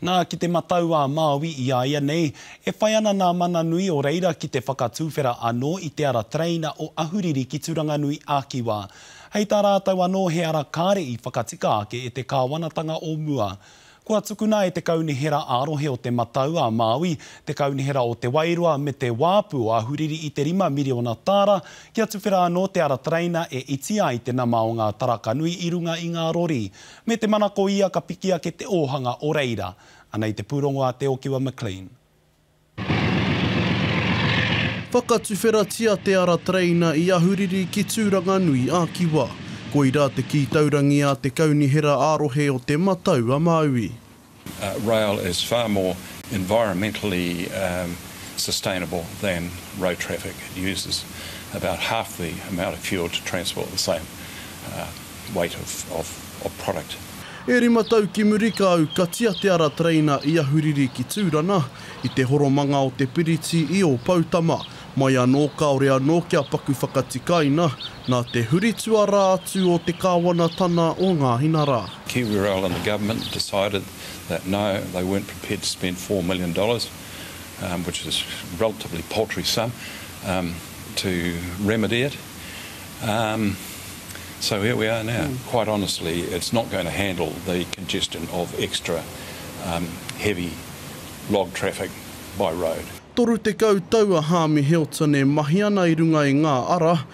Nā ki te mataua Māui I a ia nei, e whai ana nā mana nui o reira ki te whakatūwhera anō I te ara treina o Ahuriri ki Turanganui Ākiwā. Hei tā rātau anō he ara kāre I whakatika ake e te kāwanatanga o mua. Kua tukuna e te kaunihera ārohe o te mataua Māui, te kaunihera o te Wairua me te Wāpu o Ahuriri I te 5 miriona tāra, kia tuwhera anō te ara treina e itia I te nama o ngā tarakanui I runga I ngā rori, me te manako ia ka pikia ke te ohanga o reira. Ana I te pūrongo a te Okiwa McLean. Whakatuwhera tia te ara treina I Ahuriri ki Turanganui Ākiwā. Koira te ki taurangi a te kaunihera ārohe o te mataua Māui. Rail is far more environmentally sustainable than road traffic. It uses about half the amount of fuel to transport the same weight of product. E rima tau ki murika au ka tia te ara treina I Ahuriri ki Tūrana I te horomanga o te piriti I o Pautama. Mai anō kaore anō kia paku whakatikaina nā te huritua rā atu o te kāwanatana o ngā hinara. Kiwi Rail and the government decided that no, they weren't prepared to spend $4 million, which is a relatively paltry sum, to remedy it. So here we are now. Quite honestly, it's not going to handle the congestion of extra heavy log traffic by road. Toru te kautaua Hami Hilton e mahi ana I runga I ngā ara,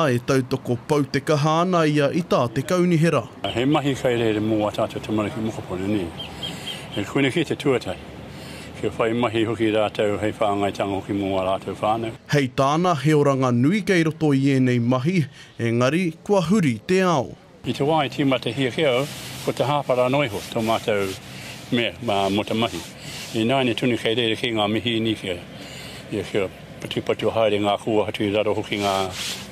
e tautoko pau te kaha ana ia I tā te kaunihera. He mahi kai reire mō tātou te mariki mokopone ni. He kuine ki te tuatai. Ke whai mahi hoki rātou hei whāngaitanga hoki mō rātou whānau. Hei tāna he oranga nui kei roto I enei mahi, engari kua huri te ao. I te wai tīmata hia keo, ko te hāpara noiho tō mātou mea mo te mahi. I nāne tunu kei reire ki ngā mihi ni kia. Ia kia patu haere ngā kua hatu I raro hoki ngā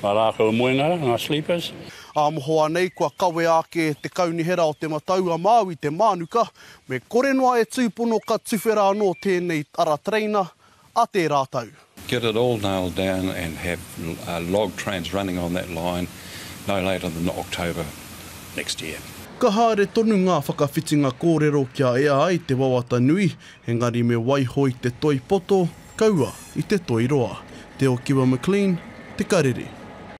rākau moengara, ngā sleepers. Āmohoa nei kua kawe ake te kaunihera o te mataua Māui te mānuka, me kore noa e tūpono ka tuwhera anō tēnei ara treina a te rātau. Get it all nailed down and have log trains running on that line no later than October next year. Ka haere tonu ngā whakawhitinga kōrero kia ea ai te wawata nui, engari me waihoi te toi poto, kaua I te toi roa. Te Okiwa McLean, te karere.